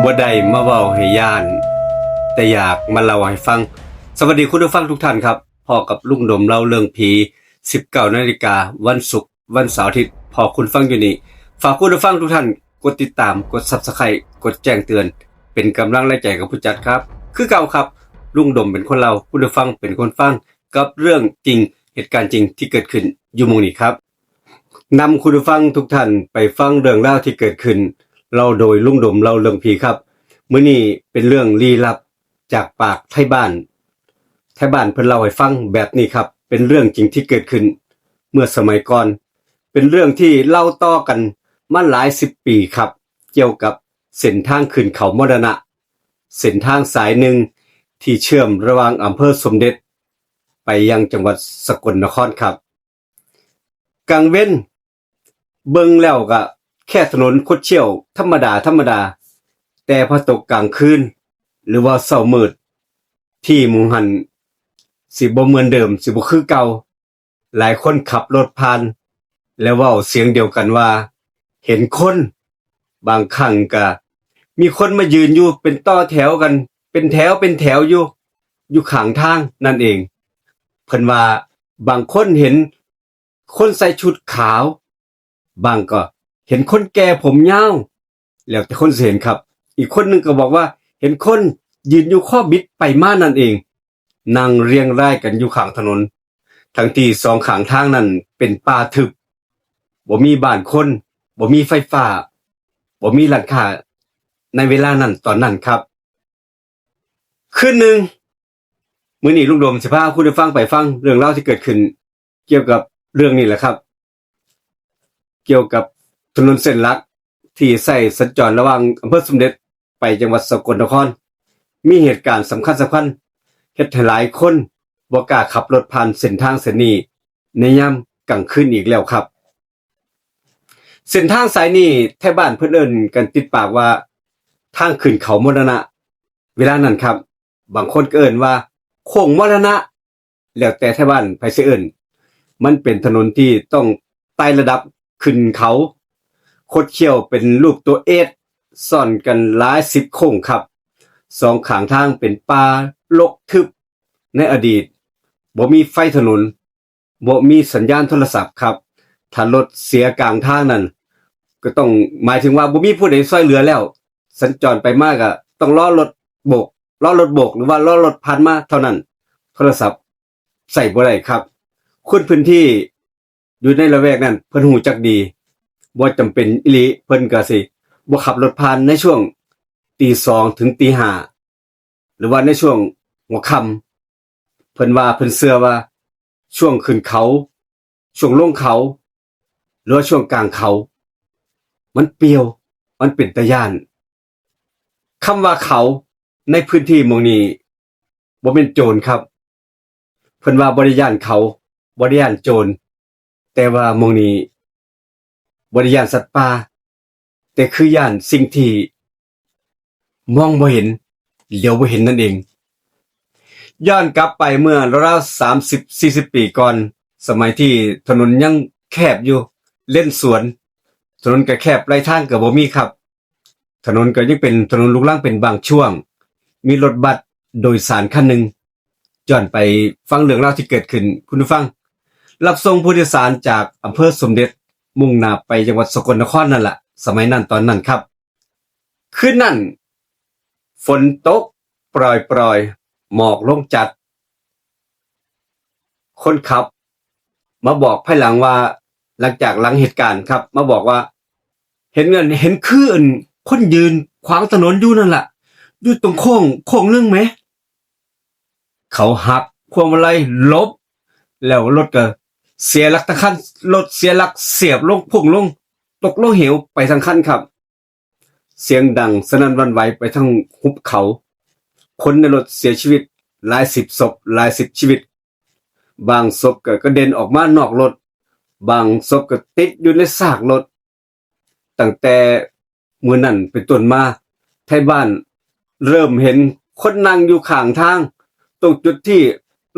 บ่ได้มาเว้าให้ย่านแต่อยากมาเล่าให้ฟังสวัสดีคุณผู้ฟังทุกท่านครับพอกับลุงดมเล่าเรื่องผี 19 นาฬิกาวันศุกร์วันเสาร์อาทิตย์พอคุณฟังอยู่นี่ฝากคุณผู้ฟังทุกท่านกดติดตามกด Subscribe กดแจ้งเตือนเป็นกำลังแรงใจกับผู้จัดครับคือเก่าครับลุงดมเป็นคนเล่าคุณผู้ฟังเป็นคนฟังกับเรื่องจริงเหตุการณ์จริงที่เกิดขึ้นอยู่หม้องนี้ครับนำคุณผู้ฟังทุกท่านไปฟังเรื่องราวที่เกิดขึ้นเล่าโดยลุงดมเล่าเรื่องผีครับมื้อนี้เป็นเรื่องลี้ลับจากปากไทบ้านเพิ่นเล่าให้ฟังแบบนี้ครับเป็นเรื่องจริงที่เกิดขึ้นเมื่อสมัยก่อนเป็นเรื่องที่เล่าต่อกันมาหลาย10ปีครับเกี่ยวกับเส้นทางขึ้นเขามรณะเส้นทางสายหนึ่งที่เชื่อมระหว่างอำเภอสมเด็จไปยังจังหวัดสกลนครครับกลางเว้นเบิ่งแล้วก็แค่ถนนคดเชี่ยวธรรมดาแต่พอตกกลางคืนหรือว่าเช้ามืดที่หมู่หันสิบ่เหมือนเดิมสิบ่คือเก่าหลายคนขับรถผ่านแล้วเว้าเสียงเดียวกันว่าเห็นคนบางครั้งก็มีคนมายืนอยู่เป็นต่อแถวกันเป็นแถวอยู่ข้างทางนั่นเองเพิ่นว่าบางคนเห็นคนใส่ชุดขาวบางก็เห็นคนแก่ผมยาวแล้วแต่คนสิเห็นครับอีกคนนึงก็บอกว่าเห็นคนยืนอยู่ข้อบิดไปมานั่นเองนั่งเรียงรายกันอยู่ข้างถนนทั้งที่สองข้างทางนั้นเป็นป่าทึบบ่มีบ้านคนบ่มีไฟฟ้าบ่มีร้านค้าในเวลานั้นตอนนั้นครับคืนนึงมื้อนี้ลุงโดมสิพาคุณผู้ฟังไปฟังเรื่องราวที่เกิดขึ้นเกี่ยวกับเรื่องนี้แหละครับเกี่ยวกับถนนเส้นหลักที่ใช้สัญจรระหว่างอำเภอสมเด็จไปจังหวัดสกลนครมีเหตุการณ์สำคัญเฮ็ดให้หลายคนบ่กล้าขับรถผ่านเส้นทางเส้นนี้ในยามกลางคืนอีกแล้วครับเส้นทางสายนี้แถวบ้านเพิ่นเอิ้นกันติดปากว่าทางขึ้นเขามรณะเวลานั้นครับบางคนก็เอิ้นว่าโค้งมรณะแล้วแต่แถวบ้านไผสิเอิ้นมันเป็นถนนที่ต้องไต่ระดับขึ้นเขาคดเคี้ยวเป็นรูปตัวเอสซ่อนกันหลาย10โค้งครับสองข้างทางเป็นป่ารกทึบในอดีตบ่มีไฟถนนบ่มีสัญญาณโทรศัพท์ครับถ้ารถเสียกลางทางนั้นก็ต้องหมายถึงว่าบ่มีผู้ใดช่วยเหลือแล้วสัญจรไปมาก็ต้องรอรถโบกหรือว่ารอรถผ่านมาเท่านั้นโทรศัพท์ใช้บ่ได้ครับคนพื้นที่อยู่ในละแวกนั้นเพิ่นฮู้จักดีบ่จำเป็นอีหลีเพิ่นก็สิบ่ขับรถผ่านในช่วงตี 2ถึงตี 5หรือว่าในช่วงหัวค่ำเพิ่นว่าเพิ่นเชื่อว่าช่วงขึ้นเขาช่วงลงเขาหรือว่าช่วงกลางเขามันเปลี่ยวมันเป็นตาย้านคำว่าเขาในพื้นที่หม้องนี้บ่แม่นโจรครับเพิ่นว่าบ่ได้ย้านเขาบ่ได้ย้านโจรแต่ว่าหม้องนี้บ่ได้ย้านสัตว์ป่าแต่คือย้านสิ่งที่มองบ่เห็นเหลียวบ่เห็นนั่นเองย้อนกลับไปเมื่อราวๆ30-40 ปีก่อนสมัยที่ถนนยังแคบอยู่เลนสวนถนนก็แคบหลายทางก็บ่มีครับถนนก็ยังเป็นถนนลูกรังเป็นบางช่วงมีรถบัสโดยสารคันหนึ่งย้อนไปฟังเรื่องราวที่เกิดขึ้นคุณผู้ฟังรับส่งผู้โดยสารจากอำเภอสมเด็จมุ่งหน้าไปจังหวัดสกลนครนั่นล่ะสมัยนั้นตอนนั้นครับคืนนั้นฝนตกปล่อยหมอกลงจัดคนขับมาบอกภายหลังว่าหลังเหตุการณ์ครับมาบอกว่าเห็นคือคนยืนขวางถนนอยู่นั่นล่ะอยู่ตรงโค้งนึงไหมเขาหักพวงมาลัยหลบแล้วรถก็เสียหลักทั้งคันรถเสียหลักเสียบลงพุ่งลงตกลงเหวไปทั้งคันครับเสียงดังสนั่นหวั่นไหวไปทั้งหุบเขาคนในรถเสียชีวิตหลาย10ศพหลาย10ชีวิตบางศพก็กระเด็นออกมานอกรถบางศพก็ติดอยู่ในซากรถตั้งแต่มื้อนั้นเป็นต้นมาไทบ้านเริ่มเห็นคนนั่งอยู่ข้างทางตรงจุดที่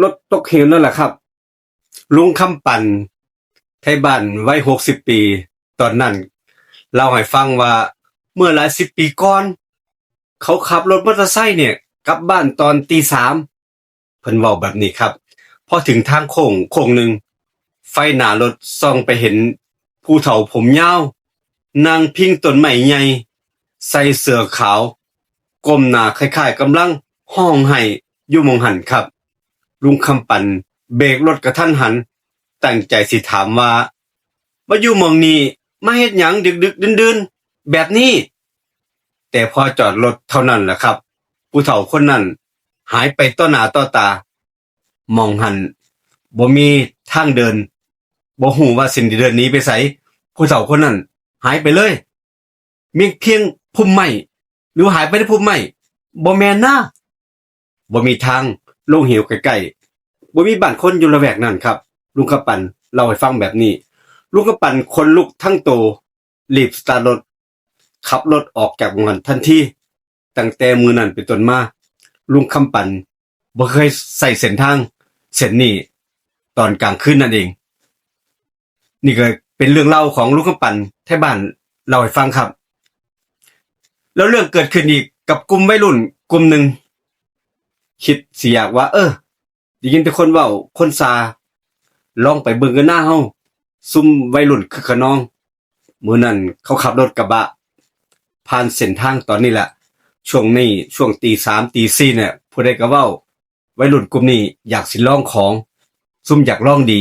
รถตกเหวนั่นแหละครับลุงคำปั่นไทบ้านวัย60 ปีตอนนั้นเล่าให้ฟังว่าเมื่อหลาย10 ปีก่อน เขาขับรถมอเตอร์ไซค์เนี่ยกลับบ้านตอนตีสามเพิ่นเว้าแบบนี้ครับพอถึงทางโค้งหนึ่งไฟหน้ารถส่องไปเห็นผู้เฒ่าผมยาวนั่งพิงต้นไม้ใหญ่ใส่เสื้อขาวก้มหน้าคล้ายๆกำลังห้องไห้อยู่หม้องหันครับลุงคำปันเบรกรถกระทันหันตั้งใจสิถามว่ามาอยู่หม้องนี้มาเฮ็ดหยังดึกๆดื่นๆแบบนี้แต่พอจอดรถเท่านั้นแหละครับผู้เฒ่าคนนั้นหายไปต่อหน้าต่อตามองหันบ่มีทางเดินบ่ฮู้ว่าสิเดินหนีไปไสผู้เฒ่าคนนั้นหายไปเลยมีเพียงพุ่มไม้หรือหายไปในพุ่มไม้บ่แม่นนะบ่มีทางลงเหวใกล้ๆบ่มีบ้านคนอยู่ละแวกนั้นครับลุงกำปันเล่าให้ฟังแบบนี้ลุงกำปันคนลุกทั้งโตรีบสตาร์ทรถขับรถออกจากหมู่บ้านทันทีตั้งแต่มื้อนั้นเป็นต้นมาลุงคำปันบ่เคยใส่เส้นทางเส้นนี้ตอนกลางคืนนั่นเองนี่ก็เป็นเรื่องเล่าของลุงคำปันไทบ้านเล่าให้ฟังครับแล้วเรื่องเกิดขึ้นอีกกับกลุ่มวัยรุ่นกลุ่มหนึ่งคิดสิอยากว่าได้ยินแต่คนเว้าคนซาลองไปเบิ่งกันหน้าเฮาซุ่มวัยรุ่นคึกขนองมื้อนั้นเขาขับรถกระบะผ่านเส้นทางตอนนี้แหละช่วงนี้ช่วงตี3ตี4เนี่ยผู้ใดก็เว้าวัยรุ่นกลุ่มนี้อยากสิลองของซุ่มอยากลองดี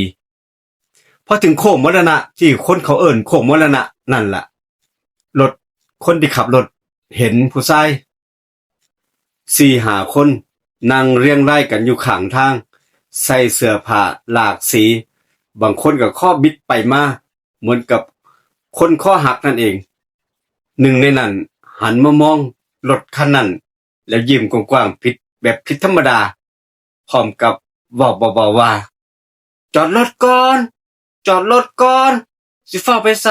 พอถึงโค้งมรณะที่คนเขาเอิ้นโค้งมรณะนั่นล่ะรถคนที่ขับรถเห็นผู้ชาย 4-5 คนนั่งเรียงรายกันอยู่ข้างทางใส่เสื้อผ้าหลากสีบางคนก็ข้อบิดไปมาเหมือนกับคนข้อหักนั่นเองหนึ่งในนั้นหันมามองรถคันนั้นแล้วยิ้มกว้างๆผิดธรรมดาพร้อมกับเว้าเบาๆว่าจอดรถก่อนจอดรถก่อนสิฟ้าวไปไส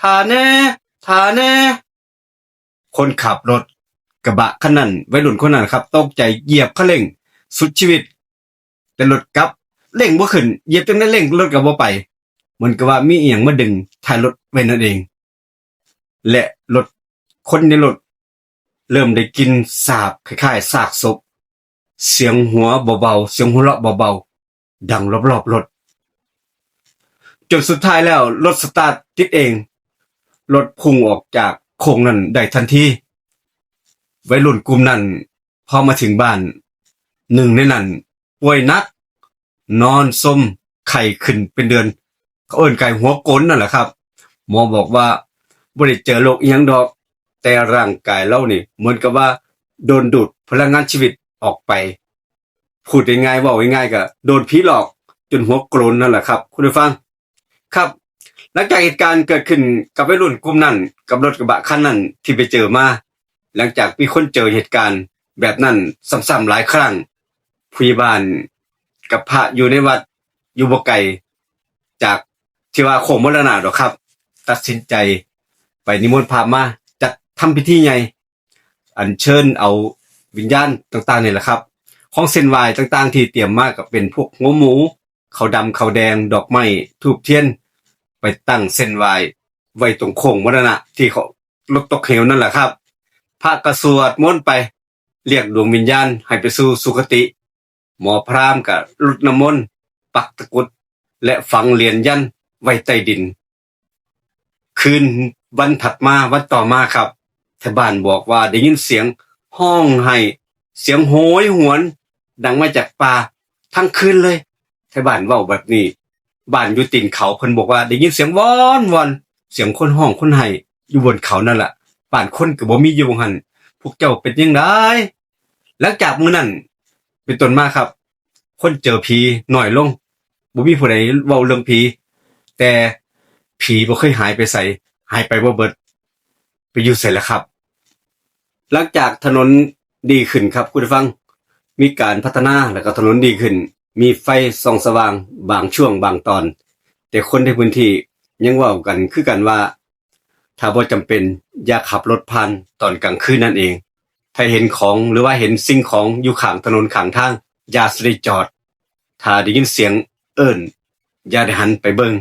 ท่าแน่คนขับรถกระบะคันนั้นวัยรุ่นคนนั้นครับตกใจเหยียบคันเร่งสุดชีวิตแต่รถกลับเร่งบ่ขึ้นเหยียบจังได๋เร่งรถก็บ่ไปเหมือนกับว่ามีอิหยังมาดึงท้ายรถไว้นั่นเองและรถคนในรถเริ่มได้กลิ่นสาบคล้ายๆซากศพเสียงหัวเบาๆเสียงหัวเราะเบาๆดังรอบๆรถจนสุดท้ายแล้วรถสตาร์ทติดเองรถพุ่งออกจากโค้งนั้นได้ทันทีวัยรุ่นกลุ่มนั้นพอมาถึงบ้านหนึ่งในนั้นป่วยหนักนอนซมไข้ขึ้นเป็นเดือนเขาเอิ้นไข้หัวโกนนั่นแหละครับหมอบอกว่าบ่ได้เจอโรคอีหยังดอกแต่ร่างกายเรานี่เหมือนกับว่าโดนดูดพลังงานชีวิตออกไปพูดง่ายๆเว้าง่ายๆก็โดนผีหลอกจนหัวโกรนนั่นแหละครับคุณผู้ฟังครับหลังจากเหตุการณ์เกิดขึ้นกับวัยรุ่นกลุ่มนั้นกับรถกระบะคันนั้นที่ไปเจอมาหลังจากมีคนเจอเหตุการณ์แบบนั้นซ้ำๆหลายครั้งผู้ใหญ่บ้านกับพระอยู่ในวัดอยู่บ่ไกลจากที่ว่าโค้งมรณะดอกครับตัดสินใจไปนิมนต์พระมาจัดทำพิธีใหญ่อัญเชิญเอาวิญญาณต่างๆนี่แหละครับของเส้นไหว้ต่างๆที่เตรียมมาก็เป็นพวกหัวหมูข้าวดำข้าวแดงดอกไม้ธูปเทียนไปตั้งเส้นไหว้ไว้ตรงโค้งมรณะที่เขารถตกเหวนั่นแหละครับพระก็สวดมนต์ไปเรียกดวงวิญญาณให้ไปสู่สุคติหมอพราหมณ์ก็รดน้ำมนต์ปักตะกรุดและฝังเหรียญยันไว้ใต้ดินคืนวันถัดมาวันต่อมาครับชาวบ้านบอกว่าได้ยินเสียงห้องไห้เสียงโหยหวนดังมาจากป่าทั้งคืนเลยชาวบ้านเว้าแบบนี้บ้านอยู่ตีนเขาเพิ่นบอกว่าได้ยินเสียงวอนเสียงคนห้องคนไห้อยู่บนเขานั่นล่ะบ้านคนก็บ่มีอยู่หั่นพวกเจ้าเป็นจังได๋หลังจากมื้อนั้นเป็นต้นมาครับคนเจอผีน้อยลงบ่มีผู้ใดเว้าเรื่องผีแต่ผีบ่เคยหายไปไสหายไปบ่เบิดไปอยู่ไสล่ะครับหลังจากถนนดีขึ้นครับคุณผู้ฟังมีการพัฒนาแล้วก็ถนนดีขึ้นมีไฟส่องสว่างบางช่วงบางตอนแต่คนในพื้นที่ยังเว้ากันคือกันว่าถ้าบ่จำเป็นอย่าขับรถผ่านตอนกลางคืนนั่นเองถ้าเห็นของหรือว่าเห็นสิ่งของอยู่ข้างถนนข้างทางอย่าสิได้จอดถ้าได้ยินเสียงเอิ้นอย่าได้หันไปเบิ่ง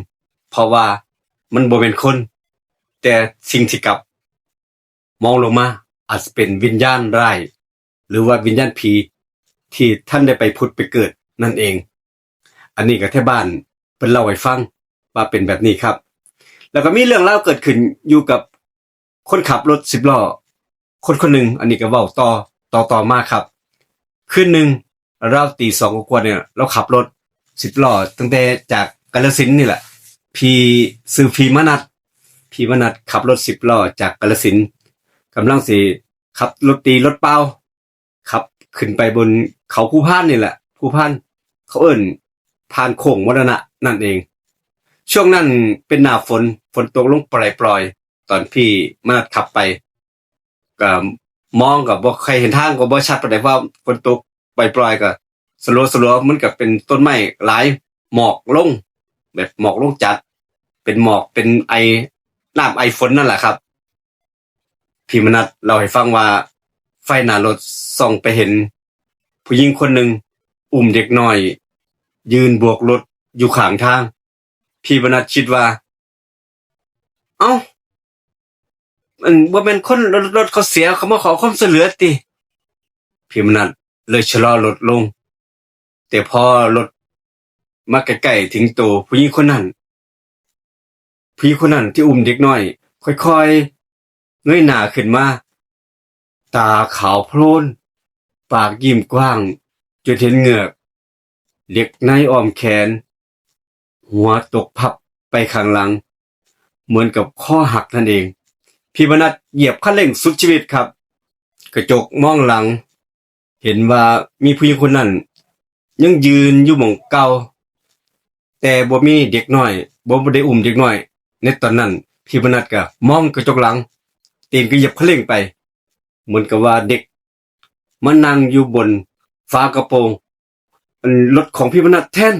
เพราะว่ามันบ่แม่นคนแต่สิ่งที่กลับมองลงมา อาจจะเป็นวิญญาณร้ายหรือว่าวิญญาณผีที่ท่านได้ไปผุดไปเกิดนั่นเอง อันนี้ก็แท่บ้านเพิ่นเล่าให้ฟังว่าเป็นแบบนี้ครับแล้วก็มีเรื่องเล่าเกิดขึ้นอยู่กับคนขับรถ10ล้อคนหนึ่งอันนี้ก็เว้าต่อมาครับคืนนึงราวตี2กว่าเนี่ยเราขับรถ10ล้อตั้งแต่จากกาฬสินธุ์นี่แหละพี่ซื้อพี่มนัดขับรถ10ล้อจากกาฬสินธุ์กำลังสิขับรถตีรถเปล่าขับขึ้นไปบนเขาภูพานนี่แหละภูพานเขาเอิ้นพานโค้งมรณะนั่นเองช่วงนั้นเป็นหน้าฝนตกลงปล่อยๆตอนพี่มนัดขับไปก็มองก็บ่ใครเห็นทางก็บ่ชัดปานใดว่าฝนตกปล่อยๆก็สลัวๆมันก็เป็นต้นไม้หลายหมอกลงแบบหมอกลงจัดเป็นหมอกเป็นไอน้ำไอฝนนั่นแหละครับพี่มนัดเล่าให้ฟังว่าไฟหน้ารถส่องไปเห็นผู้หญิงคนหนึ่งอุ้มเด็กน้อยยืนโบกรถอยู่ข้างทางพี่มนัดคิดว่าเอ้ามันบ่แม่นคนรถเขาเสียเขามาขอความช่วยเหลือติพี่มนัดเลยชะลอรถลงแต่พอรถมาใกล้ๆถึงตัวผู้หญิงคนนั้นที่อุ้มเด็กน้อยค่อยๆเงยหน้าขึ้นมาตาขาวโพลนปากยิ้มกว้างจนเห็นเหงือกเล็กในอ้อมแขนหัวตกพับไปข้างหลังเหมือนกับข้อหักนั่นเองพี่มนัสเหยียบคันเร่งสุดชีวิตครับกระจกมองหลังเห็นว่ามีผู้หญิงคนนั้นยังยืนอยู่หม่องเก่าแต่บ่มีเด็กน้อยบ่ได้อุ้มเด็กน้อยในตอนนั้นพี่มนัสก็มองกระจกหลังตีนก็เหยียบคันเร่งไปเหมือนกับว่าเด็กมานั่งอยู่บนฝากระโปรงรถของพี่มนัสแทน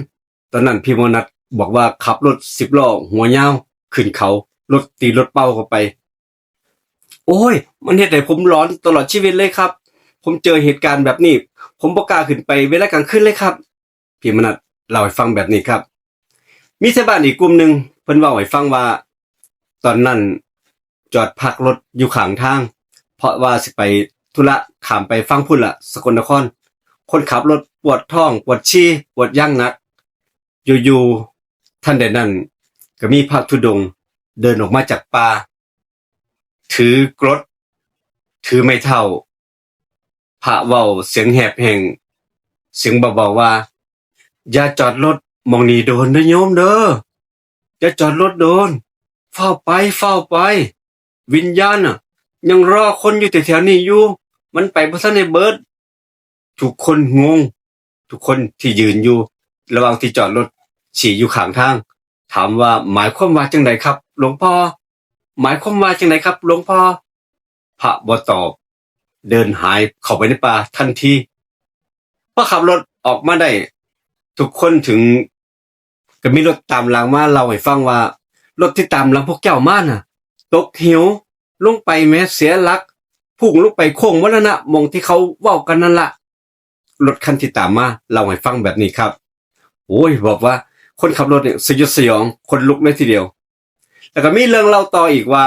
ตอนนั้นพี่มนัสบอกว่าขับรถ10ล้อหัวยาวขึ้นเขารถตีรถเป้าเข้าไปโอ้ยมันเฮ็ดให้ผมร้อนตลอดชีวิตเลยครับผมเจอเหตุการณ์แบบนี้ผมบ่กล้าขึ้นไปเวลากลางคืนเลยครับพี่มนัสเล่าให้ฟังแบบนี้ครับมีชาวบ้านอีกกลุ่มนึงเพิ่นเว้าให้ฟังว่าตอนนั้นจอดพักรถอยู่ข้างทางเพราะว่าสิไปธุระข้ามไปฟังพุ่นละสกลนครคนขับรถปวดท้องปวดฉี่ปวดย่างหนักอยู่ๆท่านใดนั้นก็มีพระธุดงค์เดินออกมาจากป่าถือกรดถือไม้เท้าพระเว้าเสียงแหบแห้งเสียงเบาๆว่าอย่าจอดรถหม้องนี้โดนเด้อโยมเด้ออย่าจอดรถโดนเฝ้าไปวิญญาณน่ะยังรอคนอยู่แถวๆนี้อยู่มันไปบ่ทันได้เบิดทุกคนงงทุกคนที่ยืนอยู่ระหว่างที่จอดรถฉี่อยู่ข้างทางถามว่าหมายความว่าจังไดครับหลวงพ่อหมายความว่าจังไดครับหลวงพ่อพระบ่ตอบเดินหายเข้าไปในป่าทันทีพอขับรถออกมาได้ทุกคนถึงก็มีรถตามหลังมาเล่าให้ฟังว่ารถที่ตามหลังพวกเจ้ามาน่ะตกเหวลงไปแม้เสียหลักพุ่งลงไปโค้งมรณะหม่องที่เขาเว้ากันนั่นล่ะรถคันที่ตามมาเล่าให้ฟังแบบนี้ครับโอ้ยบอกว่าคนขับรถเนี่ยสยดสยองคนลุกเลยทีเดียวแล้วก็มีเรื่องเล่าต่ออีกว่า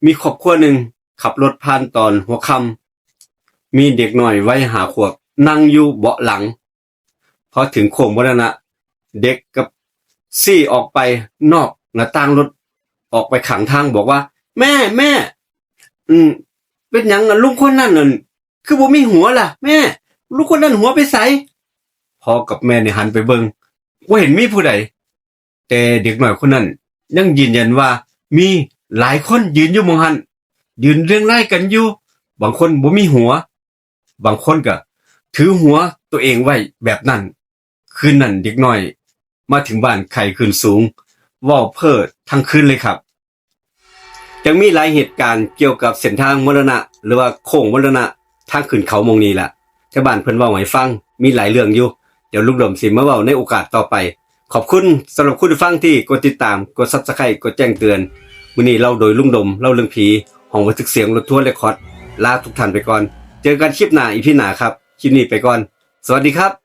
มีครอบครัวหนึ่งขับรถผ่านตอนหัวค่ำมีเด็กน้อยวัย5 ขวบนั่งอยู่เบาะหลังพอถึงโค้งมรณะเด็กกับซี่ออกไปนอกหน้าต่างรถออกไปข้างทางบอกว่าแม่เป็นหยังลุงคนนั้นน่ะคือบ่มีหัวล่ะแม่ลูกคนนั้นหัวไปไสพ่อกับแม่เนี่ยหันไปเบิ่งบ่เห็นมีผู้ใดแต่เด็กน้อยคนนั้นยังยืนยันว่ามีหลายคนยืนอยู่หม้องหันยืนเรียงรายกันอยู่บางคนบ่มีหัวบางคนก็ถือหัวตัวเองไว้แบบนั้นคืนนั้นเด็กน้อยมาถึงบ้านไข้ขึ้นสูงเว้าเพ้อทั้งคืนเลยครับยังมีหลายเหตุการณ์เกี่ยวกับเส้นทางมรณะหรือว่าโค้งมรณะทางขึ้นเขาหม้องนี้ล่ะชาวบ้านเพิ่นเว้าให้ฟังมีหลายเรื่องอยู่เดี๋ยวลุงดมสิมาเว้าในโอกาสต่อไปขอบคุณสำหรับคุณผู้ฟังที่กดติดตามกด Subscribe กดแจ้งเตือนมื้อนี้เล่าโดยลุงดมเล่าเรื่องผีห้องบันทึกเสียงรถทัวร์เรคคอร์ดลาทุกท่านไปก่อนเจอกันคลิปหน้าอีพีหน้าครับคลิปนี้ไปก่อนสวัสดีครับ